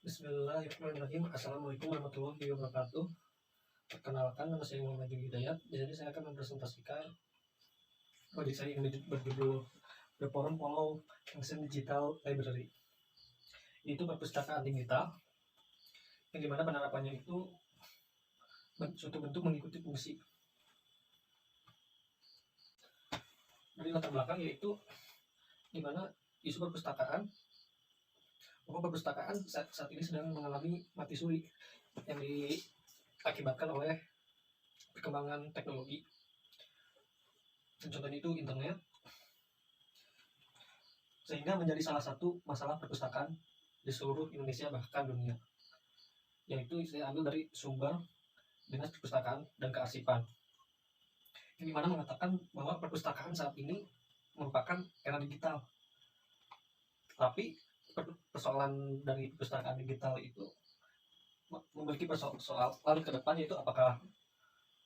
Bismillahirrahmanirrahim. Assalamualaikum warahmatullahi wabarakatuh. Perkenalkan, nama saya Muhammad Hidayat. Jadi saya akan mempresentasikan project saya yang berjudul The Forum Follow Function Digital Library. Itu perpustakaan digital yang dimana penerapannya itu suatu bentuk mengikuti fungsi. Dari latar belakang yaitu dimana isu perpustakaan bahwa perpustakaan saat ini sedang mengalami mati suri yang diakibatkan oleh perkembangan teknologi. Contohnya itu internet, sehingga menjadi salah satu masalah perpustakaan di seluruh Indonesia bahkan dunia. Yaitu saya ambil dari sumber Dinas Perpustakaan dan Kearsipan, yang dimana mengatakan bahwa perpustakaan saat ini merupakan era digital. Tapi persoalan dari perpustakaan digital itu memiliki persoalan ke depan, yaitu apakah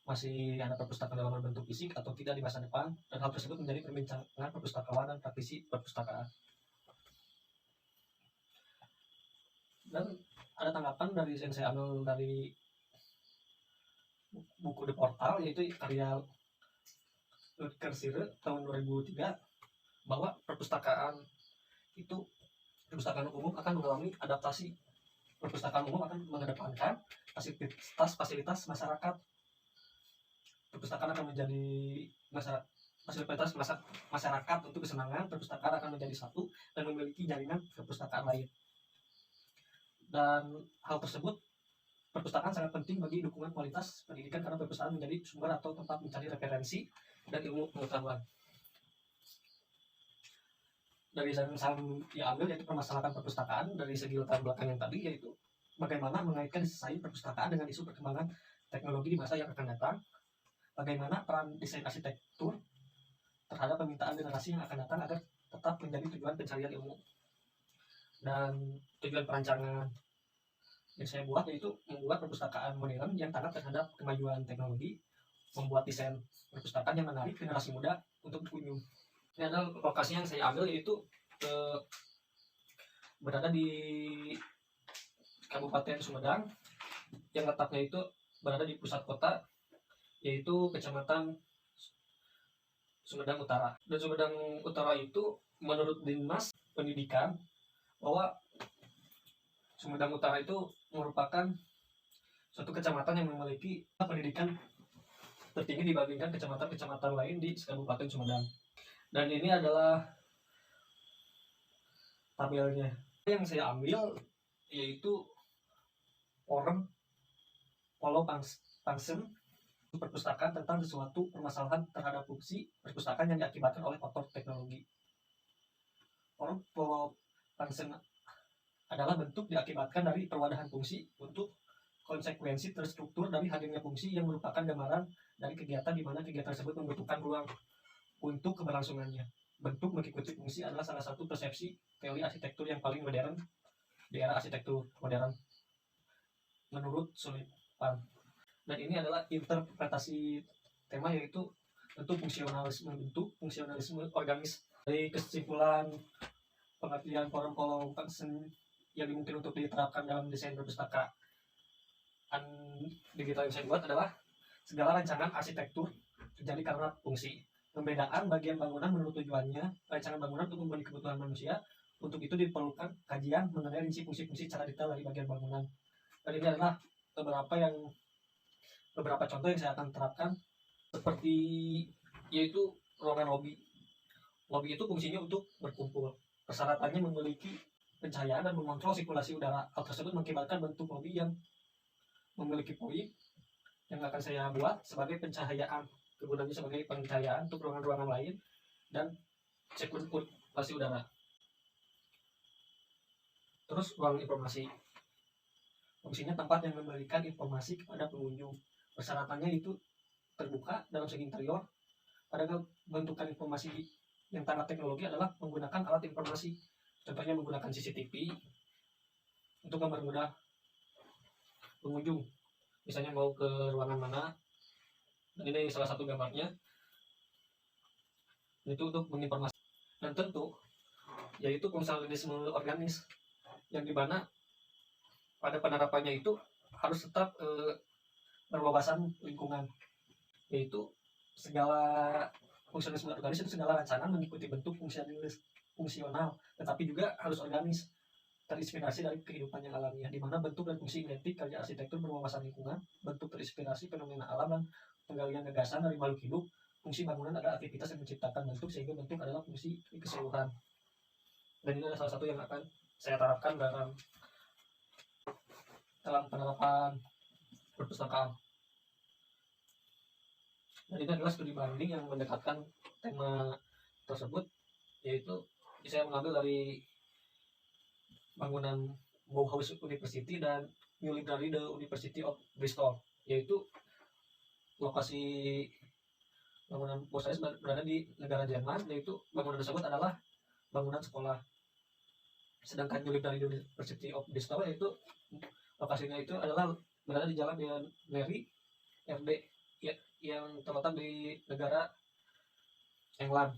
masih ada perpustakaan dalam bentuk fisik atau tidak di masa depan, dan hal tersebut menjadi perbincangan perpustakawan dan praktisi perpustakaan. Dan ada tanggapan dari yang saya ambil dari buku The Portal, yaitu karya Rutger Sire tahun 2003, bahwa perpustakaan umum akan mengalami adaptasi. Perpustakaan umum akan mengedepankan fasilitas masyarakat. Perpustakaan akan menjadi fasilitas masyarakat untuk kesenangan. Perpustakaan akan menjadi satu dan memiliki jaringan perpustakaan lain. Dan hal tersebut, perpustakaan sangat penting bagi dukungan kualitas pendidikan, karena perpustakaan menjadi sumber atau tempat mencari referensi dan ilmu pengetahuan. Dari yang saya ambil yaitu permasalahan perpustakaan dari segi latar belakang yang tadi, yaitu bagaimana mengaitkan desain perpustakaan dengan isu perkembangan teknologi di masa yang akan datang, bagaimana peran desain arsitektur terhadap permintaan generasi yang akan datang agar tetap menjadi tujuan pencarian ilmu. Dan tujuan perancangan yang saya buat yaitu membuat perpustakaan modern yang taat terhadap kemajuan teknologi, membuat desain perpustakaan yang menarik generasi muda untuk berkunjung. Ini adalah lokasi yang saya ambil, yaitu berada di Kabupaten Sumedang, yang letaknya itu berada di pusat kota, yaitu Kecamatan Sumedang Utara. Dan Sumedang Utara itu menurut Dinas Pendidikan bahwa Sumedang Utara itu merupakan suatu kecamatan yang memiliki pendidikan tertinggi dibandingkan kecamatan-kecamatan lain di Kabupaten Sumedang. Dan ini adalah tabelnya yang saya ambil, yaitu forum follow function perpustakaan tentang sesuatu permasalahan terhadap fungsi perpustakaan yang diakibatkan oleh faktor teknologi. Forum follow function adalah bentuk diakibatkan dari perwadahan fungsi untuk konsekuensi terstruktur dari hadirnya fungsi yang merupakan gambaran dari kegiatan di mana kegiatan tersebut membutuhkan ruang untuk keberlangsungannya. Bentuk mengikuti fungsi adalah salah satu persepsi teori arsitektur yang paling modern di era arsitektur modern menurut Sullivan. Dan ini adalah interpretasi tema, yaitu bentuk fungsionalisme organis. Dari kesimpulan pengertian forum follow function yang mungkin untuk diterapkan dalam desain perpustakaan digital yang saya buat adalah segala rancangan arsitektur terjadi karena fungsi. Pembedaan bagian bangunan menurut tujuannya, rancangan bangunan untuk memenuhi kebutuhan manusia. Untuk itu diperlukan kajian mengenai rinci fungsi-fungsi secara detail dari bagian bangunan. Dan ini adalah beberapa contoh yang saya akan terapkan, seperti yaitu ruangan lobby. Lobby itu fungsinya untuk berkumpul. Persyaratannya memiliki pencahayaan dan mengontrol sirkulasi udara. Hal tersebut mengakibatkan bentuk lobby yang memiliki poin yang akan saya buat sebagai pencahayaan. Kegunaannya sebagai pencahayaan untuk ruangan-ruangan lain dan sirkulasi udara. Terus ruang informasi, fungsinya tempat yang memberikan informasi kepada pengunjung. Persyaratannya itu terbuka dalam segi interior. Pada bentukan informasi yang tanpa teknologi adalah menggunakan alat informasi. Contohnya menggunakan CCTV untuk mempermudah pengunjung, misalnya mau ke ruangan mana. Dan ini salah satu gambarnya, itu untuk menginformasi. Dan tentu yaitu fungsionalisme organis, yang dimana pada penerapannya itu harus tetap berwawasan lingkungan, yaitu segala fungsionalisme organis itu segala rancangan mengikuti bentuk fungsional, tetapi juga harus organis, terinspirasi dari kehidupan yang alamiah, di mana bentuk dan fungsi identik kerja arsitektur berwawasan lingkungan, bentuk terinspirasi fenomena alam dan penggalian gagasan dari makhluk hidup, fungsi bangunan adalah aktivitas yang menciptakan bentuk sehingga bentuk adalah fungsi di keseluruhan. Dan ini adalah salah satu yang akan saya terapkan dalam penerapan perpustakaan. Dan ini adalah studi banding yang mendekatkan tema tersebut, yaitu saya mengambil dari bangunan Bauhaus University dan New Library the University of Bristol, yaitu lokasi bangunan Bauhaus berada di negara Jerman, yaitu bangunan tersebut adalah bangunan sekolah. Sedangkan New Library the University of Bristol yaitu lokasinya itu adalah berada di Jalan Mary RD yang terletak di negara England.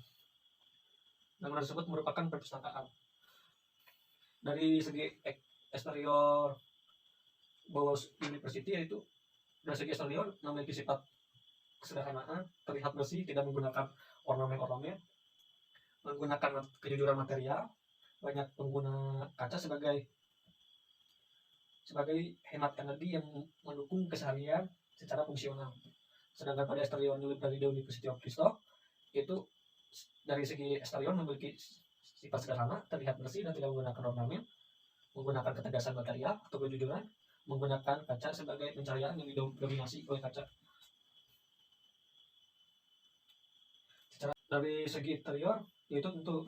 Bangunan tersebut merupakan perpustakaan. Dari segi eksterior Bauhaus University, yaitu dari segi eksterior memiliki sifat kesederhanaan, terlihat bersih, tidak menggunakan ornamen-ornamen, menggunakan kejujuran material, banyak pengguna kaca sebagai hemat energi yang mendukung keseharian secara fungsional. Sedangkan pada eksterior New Library the University of Bristol itu dari segi eksterior memiliki sifat sederhana, terlihat bersih dan tidak menggunakan ornamen, menggunakan ketegasan material atau kejujuran, menggunakan kaca sebagai pencahayaan yang didominasi oleh kaca. Dari segi interior yaitu untuk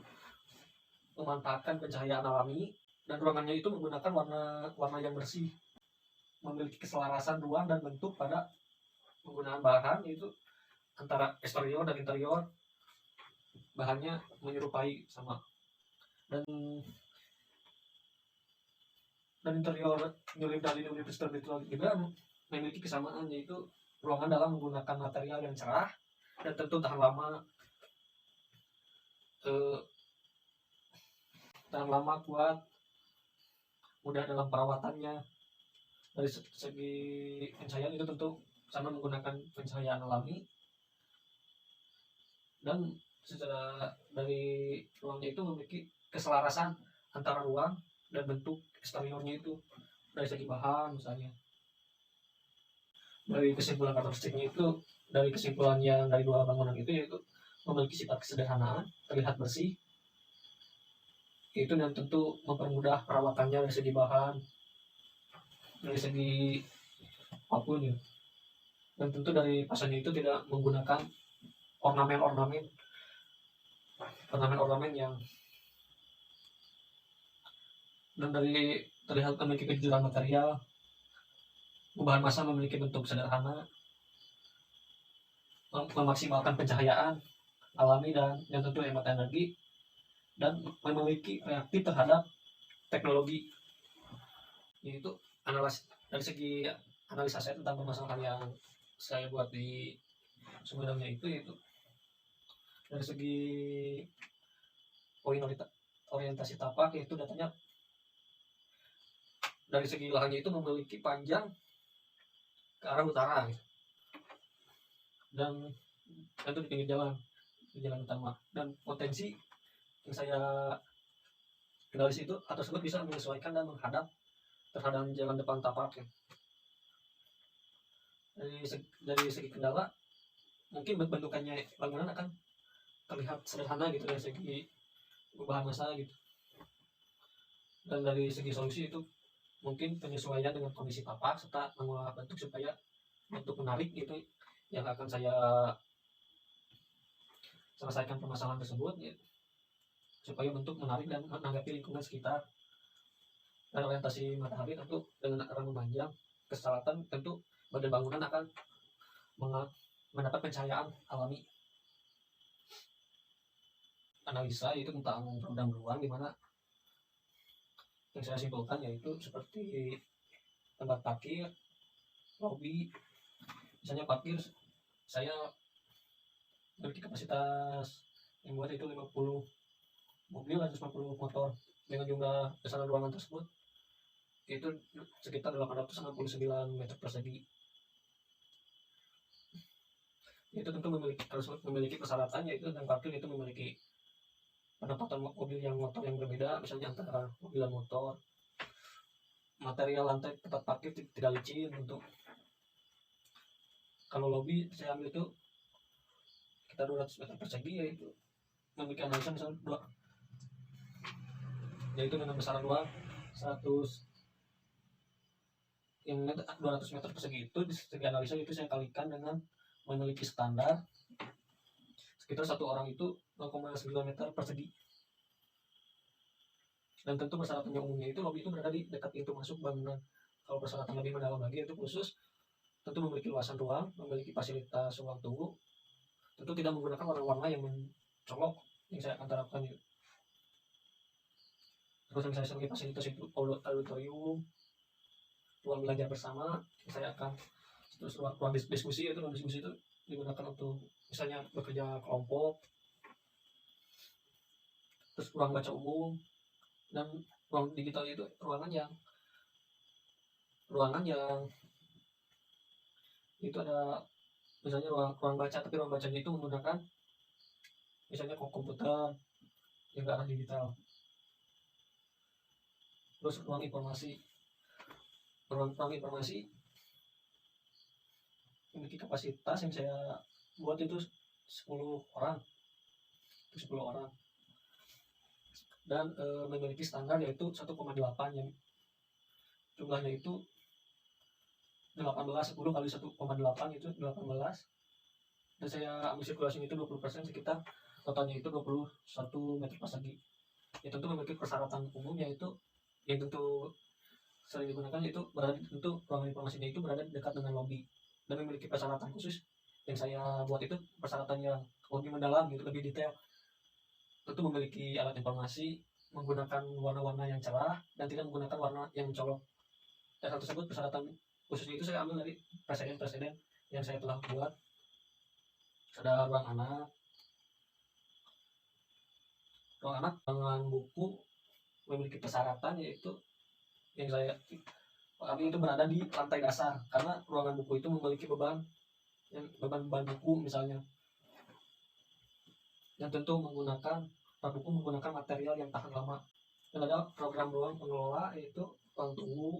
memanfaatkan pencahayaan alami, dan ruangannya itu menggunakan warna yang bersih, memiliki keselarasan ruang dan bentuk pada penggunaan bahan, yaitu antara eksterior dan interior bahannya menyerupai sama. Dan interior New Library University juga memiliki kesamaan, yaitu ruangan dalam menggunakan material yang cerah dan tentu tahan lama, kuat, mudah dalam perawatannya. Dari segi pencahayaan itu tentu sama menggunakan pencahayaan alami, dan secara dari ruangnya itu memiliki keselarasan antara ruang dan bentuk eksteriornya itu dari segi bahan misalnya. Dari kesimpulan karakteristiknya itu, dari kesimpulan yang dari dua bangunan itu, yaitu memiliki sifat kesederhanaan, terlihat bersih, itu dan tentu mempermudah perawatannya dari segi bahan, dari segi apapun ya. Dan tentu dari pasarnya itu tidak menggunakan ornamen yang, dan dari terlihat memiliki kejujuran material, bahan massa memiliki bentuk sederhana, memaksimalkan pencahayaan alami dan yang tentu hemat energi, dan memiliki reaktif terhadap teknologi, yaitu dari segi analisa saya tentang permasalahan yang saya buat di Sumedangnya itu, yaitu dari segi poin orientasi tapak, yaitu datanya dari segi lahannya itu memiliki panjang ke arah utara dan itu di pinggir jalan utama, dan potensi yang saya kenal di situ tersebut bisa menyesuaikan dan menghadap terhadap jalan depan tapak. Dari segi kendala, mungkin bentukannya bangunan akan terlihat sederhana gitu dari segi bahan massa gitu, dan dari segi solusi itu mungkin penyesuaian dengan kondisi tapak serta mengolah bentuk supaya bentuk menarik itu yang akan saya selesaikan permasalahan tersebut ya, supaya bentuk menarik dan menanggapi lingkungan sekitar. Dan orientasi matahari tentu dengan arah memanjang ke selatan, tentu badan bangunan akan mendapat pencahayaan alami. Analisa itu tentang program ruang, dimana yang saya simpulkan yaitu seperti tempat parkir, lobi. Misalnya parkir saya memiliki kapasitas yang buat itu 50 mobil dan 150 motor. Dengan jumlah besaran ruangan tersebut itu sekitar 869 meter persegi. Itu tentu harus memiliki persyaratan, yaitu tentang parkir itu memiliki penempatan mobil yang motor yang berbeda, misalnya antara mobil dan motor. Material lantai tempat parkir tidak licin. Untuk kalau lobby saya ambil itu kita 200 meter persegi, yaitu memiliki analisa misalnya yaitu dengan besaran ruang 100 yang 200 meter persegi itu di segi analisa itu saya kalikan dengan memiliki standar sekitar satu orang itu 0,9 meter persegi. Dan tentu persyaratan yang umumnya itu lobby itu berada di dekat pintu masuk bangunan. Kalau persyaratan lebih mendalam lagi itu khusus tentu memiliki luasan ruang, memiliki fasilitas ruang tunggu, tentu tidak menggunakan warna-warna yang mencolok yang saya akan terapkan itu. Terus yang saya sebagai fasilitas itu auditorium, ruang belajar bersama, saya akan terus ruang diskusi, itu ruang diskusi itu digunakan untuk misalnya bekerja kelompok. Terus ruang baca umum, dan ruang digital itu ruangan yang itu ada misalnya ruang baca, tapi ruang bacanya itu menggunakan misalnya komputer yang ke arah digital. Terus ruang informasi memiliki kapasitas yang saya buat itu 10 orang dan memiliki standar yaitu 1,8 yang jumlahnya itu 10 kali 1,8 itu 18, dan saya ambil sirkulasi itu 20%, sekitar totalnya itu 21 meter persegi. Ya tentu memiliki persyaratan umum, yaitu yang tentu sering digunakan itu berada tentu ruang informasinya itu berada dekat dengan lobby, dan memiliki persyaratan khusus yang saya buat itu persyaratan yang lebih mendalam gitu, lebih detail. Tentu memiliki alat informasi, menggunakan warna-warna yang cerah dan tidak menggunakan warna yang mencolok. Dan hal tersebut persyaratan khususnya itu saya ambil dari presiden yang saya telah buat. Ada ruang anak dengan buku memiliki persyaratan, yaitu yang saya kami itu berada di lantai dasar, karena ruangan buku itu memiliki beban buku misalnya, yang tentu menggunakan material yang tahan lama. Dan ada program ruang pengelola, yaitu ruang tunggu,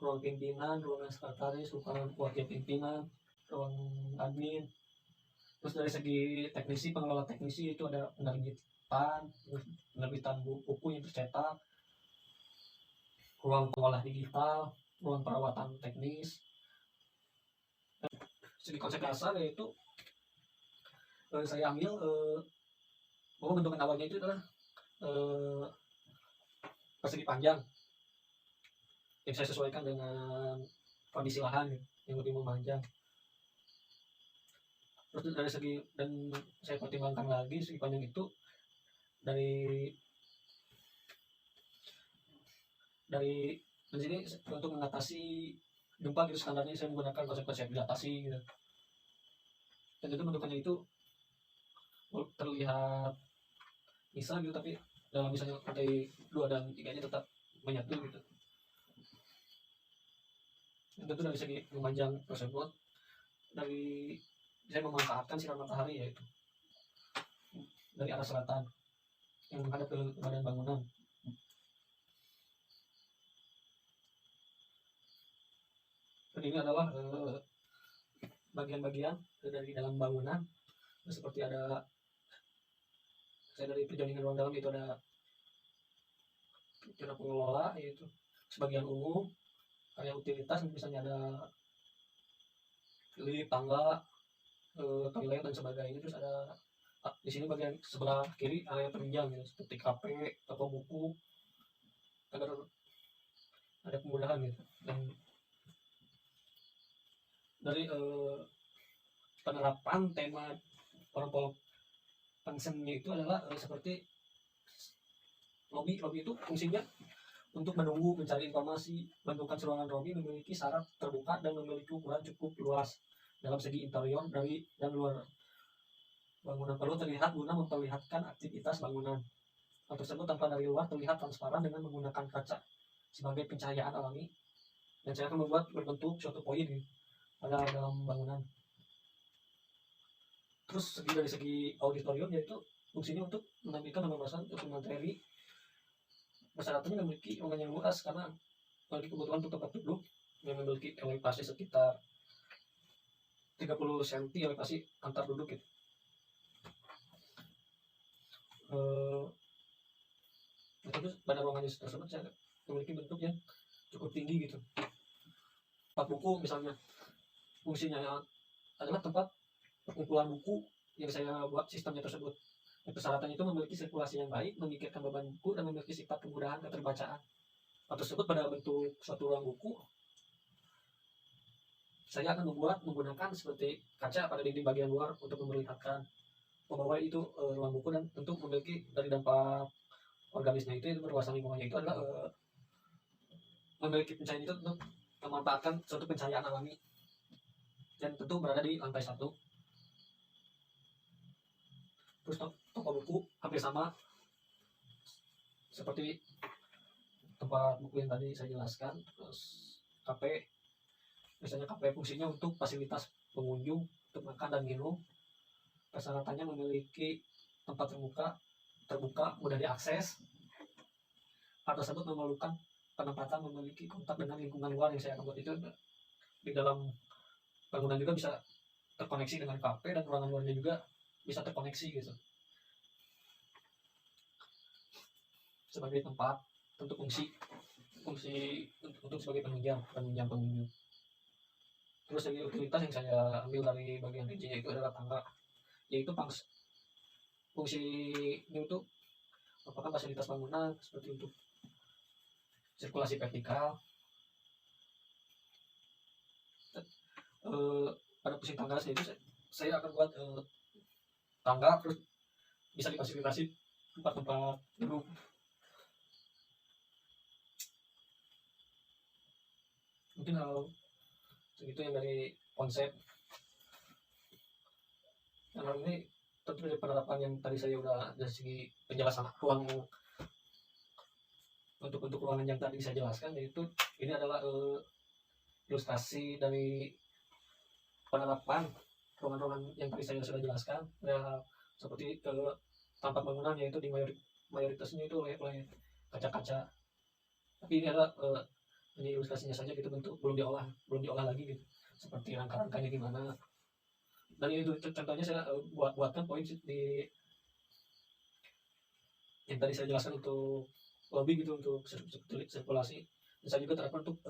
ruang pimpinan, ruangan sekretaris, ruangan wakil pimpinan, ruang admin. Terus dari segi teknisi, pengelola teknisi itu ada penerbitan buku yang tercetak, ruang pengolah digital, ruang perawatan teknis. Segi konsep dasar yaitu saya ambil bahwa bentukan awalnya itu adalah persegi panjang yang saya sesuaikan dengan kondisi lahan yang lebih memanjang. Terus dari segi, dan saya pertimbangkan lagi segi panjang itu dari sini untuk mengatasi gempa gitu, standarnya saya menggunakan konsep dilatasi gitu. Dan itu bentukannya itu terlihat bisa gitu, tapi dalam misalnya lantai 2 dan 3 nya tetap menyatu gitu. Dan tentu dari segi memanjang tersebut, dari saya memanfaatkan sinar matahari, yaitu dari arah selatan yang menghadap ke badan bangunan. Dan ini adalah bagian-bagian dari dalam bangunan, seperti ada saya dari perjalanan ruang dalam itu ada pengelola, yaitu sebagian umum, area utilitas misalnya ada lift, tangga, toilet dan sebagainya. Terus ada di sini bagian sebelah kiri area penunjang ya, seperti kafe, toko buku, agar ada kemudahan gitu. Dan dari penerapan tema Purple Functionnya itu adalah seperti lobby itu fungsinya untuk menunggu, mencari informasi. Bentukan ruangan lobby memiliki syarat terbuka dan memiliki ukuran cukup luas dalam segi interior dan luar bangunan. Perlu terlihat guna memperlihatkan aktivitas bangunan. Hal tersebut tanpa dari luar terlihat transparan dengan menggunakan kaca. sebagai pencahayaan alami, dan saya akan membuat berbentuk suatu poin gitu, pada dalam bangunan. Terus dari segi auditorium, yaitu fungsinya untuk menampilkan pembahasan materi. Persyaratannya memiliki ruangan yang luas karena memiliki kebutuhan untuk tempat duduk yang memiliki elevasi sekitar 30 cm elevasi antar duduk gitu. Terus pada ruangan tersebut saya memiliki bentuk yang cukup tinggi gitu. Tempat buku misalnya, fungsinya adalah tempat perkumpulan buku yang saya buat sistemnya tersebut. Persyaratannya itu memiliki sirkulasi yang baik, memikirkan beban buku, dan memiliki sifat kemudahan keterbacaan. Hal tersebut pada bentuk suatu ruang buku, saya akan menggunakan seperti kaca pada dinding bagian luar untuk memperlihatkan bahwa itu ruang buku, dan tentu memiliki dari dampak organisnya itu berluasan lingkungannya itu adalah memiliki pencahayaan itu untuk memanfaatkan suatu pencahayaan alami, dan tentu berada di lantai 1. Terus toko buku hampir sama seperti tempat buku yang tadi saya jelaskan. Terus kafe, biasanya kafe fungsinya untuk fasilitas pengunjung untuk makan dan minum. Persyaratannya memiliki tempat terbuka, mudah diakses. Hal tersebut memerlukan penempatan memiliki kontak dengan lingkungan luar yang saya akan buat itu di dalam bangunan juga bisa terkoneksi dengan kafe, dan ruangan luarnya juga bisa terkoneksi gitu, sebagai tempat untuk fungsi untuk sebagai penunjang pengunjung. Terus dari utilitas yang saya ambil dari bagian rincinya itu adalah tangga, yaitu fungsinya itu merupakan fasilitas bangunan seperti untuk sirkulasi vertikal. Pada fungsi tangga itu saya akan buat tangga, terus bisa difasilitasi tempat-tempat duduk. Mungkin hal segitu yang dari konsep. Yang hal ini tentu dari penerapan yang tadi saya udah dari segi penjelasan ruang untuk ruangan yang tadi saya jelaskan, yaitu ini adalah ilustrasi dari penerapan ruangan-ruangan yang tadi saya sudah jelaskan. Ya, seperti tampak bangunan, yaitu di mayoritasnya itu oleh kaca-kaca. Tapi ini adalah ini ilustrasinya saja gitu, bentuk belum diolah lagi gitu, seperti rangka-rangkanya gimana. Dan ini contohnya saya buatkan poin di yang tadi saya jelaskan untuk lobby gitu, untuk sirkulasi. Dan saya juga terapkan untuk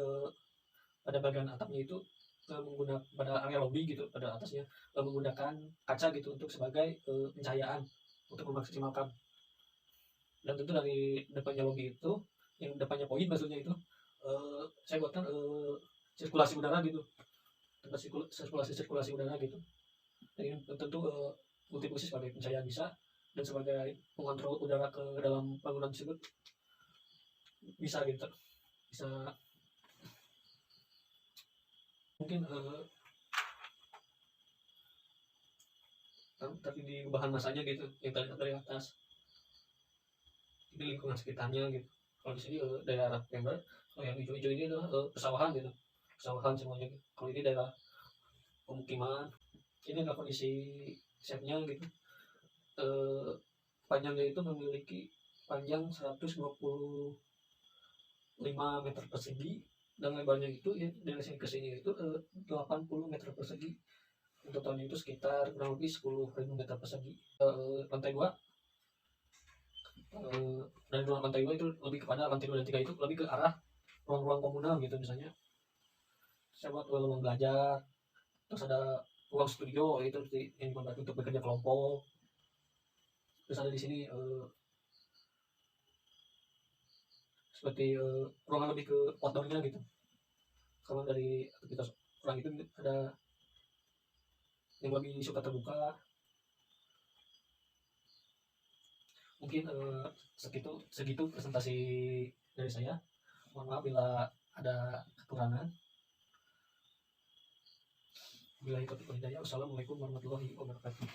pada bagian atapnya itu menggunakan pada area lobby gitu, pada atasnya menggunakan kaca gitu untuk sebagai pencahayaan untuk memaksimalkan. Dan tentu dari depannya lobby itu, yang depannya poin maksudnya itu saya buatkan sirkulasi udara gitu, tempat sirkulasi udara gitu. Dan ini tentu multifungsi sebagai pencahayaan bisa, dan sebagai pengontrol udara ke dalam bangunan tersebut bisa gitu, bisa. Mungkin tapi di bahan masanya gitu, yang dari atas ini lingkungan sekitarnya gitu. Kalau di sini daerah Pemda, kalau yang hijau-hijau ini adalah pesawahan gitu, pesawahan semuanya gitu. Kalau ini daerah pemukiman. Ini adalah kondisi setnya gitu. Panjangnya itu memiliki panjang 125 meter persegi, dan lebarnya itu ya, dari sini ke sini itu 80 meter persegi. Untuk tahun itu sekitar kurang lebih 10.000 meter persegi. Lantai 2, dari ruang lantai 2 itu lebih kepada lantai 2 dan 3 itu lebih ke arah ruang-ruang komunal gitu. Misalnya saya buat ruang belajar, terus ada ruang studio itu yang dipakai untuk bekerja kelompok. Terus ada di sini seperti ruangan lebih ke outdoornya gitu. Kalau dari aktivitas orang itu ada yang lebih suka terbuka. Mungkin segitu presentasi dari saya. Mohon maaf bila ada kekurangan. Bila itu hidayah. Wassalamualaikum warahmatullahi wabarakatuh.